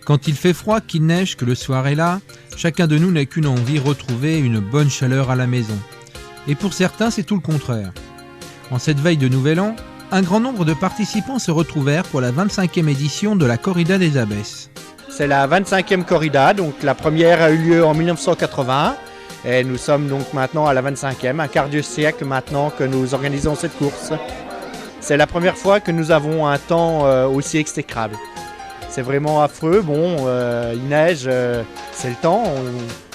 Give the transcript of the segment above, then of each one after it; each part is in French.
Quand il fait froid, qu'il neige, que le soir est là, chacun de nous n'a qu'une envie, retrouver une bonne chaleur à la maison. Et pour certains, c'est tout le contraire. En cette veille de Nouvel An, un grand nombre de participants se retrouvèrent pour la 25e édition de la Corrida des Abbesses. C'est la 25e corrida, donc la première a eu lieu en 1980 et nous sommes donc maintenant à la 25e, un quart de siècle maintenant que nous organisons cette course. C'est la première fois que nous avons un temps aussi exécrable. C'est vraiment affreux, il neige, c'est le temps.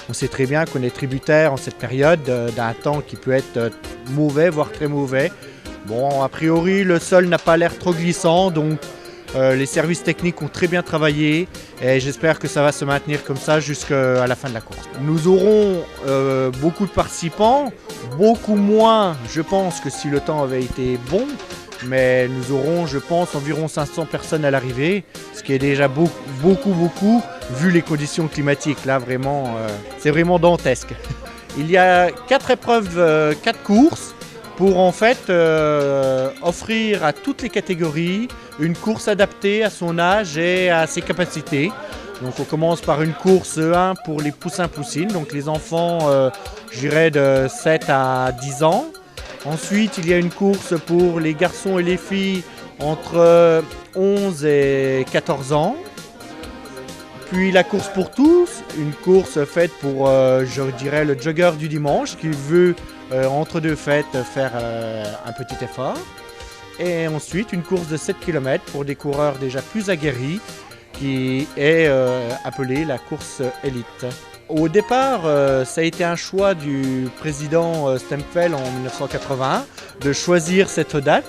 On sait très bien qu'on est tributaire en cette période d'un temps qui peut être mauvais, voire très mauvais. Bon, a priori, le sol n'a pas l'air trop glissant, donc les services techniques ont très bien travaillé et j'espère que ça va se maintenir comme ça jusqu'à la fin de la course. Nous aurons beaucoup de participants, beaucoup moins, je pense, que si le temps avait été bon. Mais nous aurons, je pense, environ 500 personnes à l'arrivée, ce qui est déjà beaucoup, vu les conditions climatiques. Là, vraiment, c'est vraiment dantesque. Il y a 4 épreuves, 4 courses pour en fait offrir à toutes les catégories une course adaptée à son âge et à ses capacités. Donc on commence par une course 1 pour les poussins-poussines, donc les enfants, je dirais de 7 à 10 ans. Ensuite, il y a une course pour les garçons et les filles entre 11 et 14 ans. Puis la course pour tous, une course faite pour, je dirais, le jogger du dimanche qui veut, entre deux fêtes, faire un petit effort. Et ensuite, une course de 7 km pour des coureurs déjà plus aguerris qui est appelée la course élite. Au départ, ça a été un choix du président Stempfel en 1980 de choisir cette date.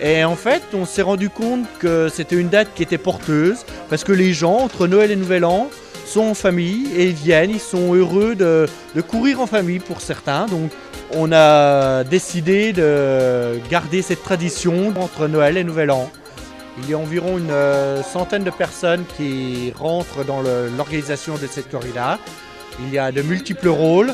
Et en fait, on s'est rendu compte que c'était une date qui était porteuse parce que les gens, entre Noël et Nouvel An, sont en famille et ils viennent, ils sont heureux de courir en famille pour certains. Donc on a décidé de garder cette tradition entre Noël et Nouvel An. Il y a environ une centaine de personnes qui rentrent dans l'organisation de cette corrida. Il y a de multiples rôles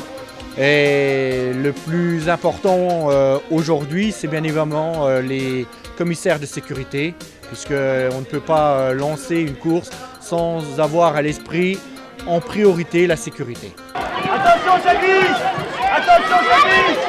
et le plus important aujourd'hui, c'est bien évidemment les commissaires de sécurité, puisqu'on ne peut pas lancer une course sans avoir à l'esprit en priorité la sécurité. Attention, ça glisse! Attention, ça glisse!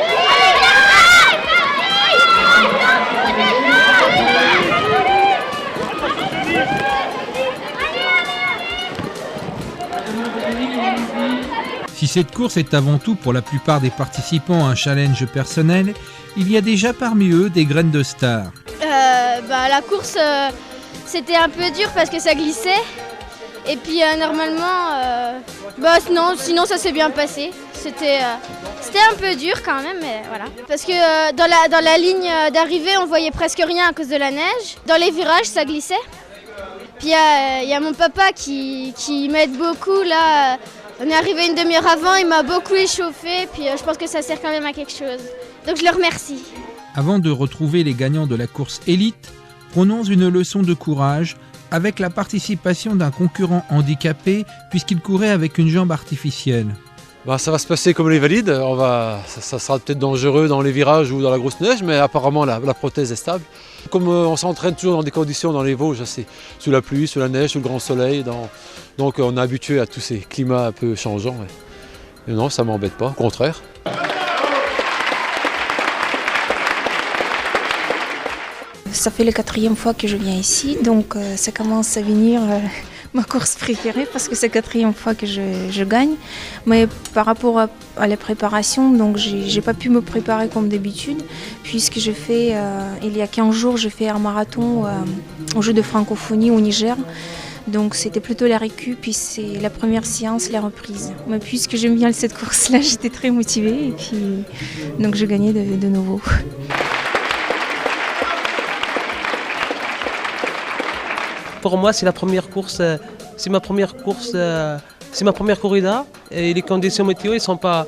Si cette course est avant tout pour la plupart des participants un challenge personnel, il y a déjà parmi eux des graines de stars. La course, c'était un peu dur parce que ça glissait. Et puis normalement, sinon ça s'est bien passé. C'était un peu dur quand même, mais voilà. Parce que dans la ligne d'arrivée, on voyait presque rien à cause de la neige. Dans les virages, ça glissait. Puis il y a mon papa qui m'aide beaucoup là. On est arrivé une demi-heure avant, il m'a beaucoup échauffé, puis je pense que ça sert quand même à quelque chose. Donc je le remercie. Avant de retrouver les gagnants de la course élite, prenons une leçon de courage avec la participation d'un concurrent handicapé puisqu'il courait avec une jambe artificielle. Ça va se passer comme les valides, ça sera peut-être dangereux dans les virages ou dans la grosse neige, mais apparemment la prothèse est stable. Comme on s'entraîne toujours dans des conditions dans les Vosges, c'est sous la pluie, sous la neige, sous le grand soleil, donc on est habitué à tous ces climats un peu changeants. Et non, ça ne m'embête pas, au contraire. Ça fait la 4e fois que je viens ici, donc ça commence à venir ma course préférée parce que c'est la 4e fois que je gagne. Mais par rapport à la préparation, donc j'ai pas pu me préparer comme d'habitude puisque je fais, il y a 15 jours, j'ai fait un marathon au jeu de francophonie au Niger. Donc c'était plutôt la récup, puis c'est la première séance, la reprise. Mais puisque j'aime bien cette course-là, j'étais très motivée et puis donc je gagnais de nouveau. Pour moi, c'est la première course, c'est ma première corrida et les conditions météo, ils sont pas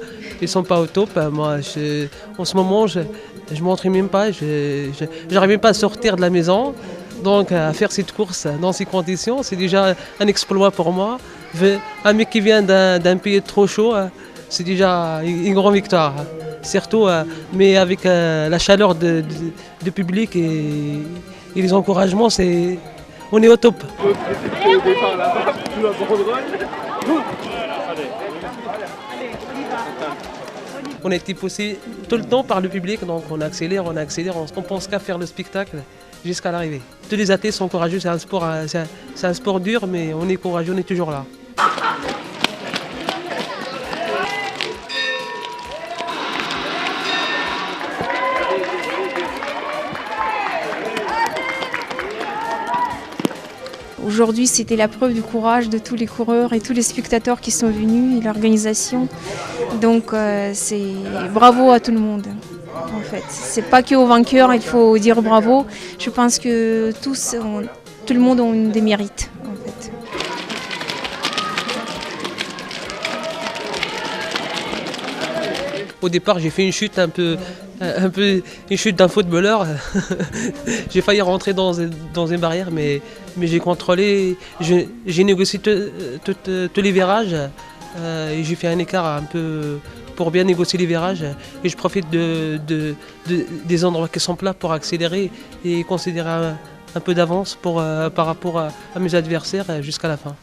au top. Moi, en ce moment, je m'entraîne même pas, j'arrive même pas à sortir de la maison. Donc, à faire cette course dans ces conditions, c'est déjà un exploit pour moi. Un mec qui vient d'un pays trop chaud, c'est déjà une grande victoire. Surtout, mais avec la chaleur du public et les encouragements, On est au top. On a été poussé tout le temps par le public, donc on accélère, on pense qu'à faire le spectacle jusqu'à l'arrivée. Tous les athlètes sont courageux, c'est un sport dur, mais on est courageux, on est toujours là. Aujourd'hui, c'était la preuve du courage de tous les coureurs et tous les spectateurs qui sont venus et l'organisation. Donc, c'est bravo à tout le monde. En fait, c'est pas qu'aux vainqueurs, il faut dire bravo. Je pense que tout le monde a des mérites. En fait. Au départ, j'ai fait une chute une chute d'un footballeur. J'ai failli rentrer dans une barrière, mais j'ai contrôlé. J'ai négocié tous les virages et j'ai fait un écart un peu pour bien négocier les virages. Et je profite des endroits qui sont plats pour accélérer et considérer un peu d'avance par rapport à mes adversaires jusqu'à la fin.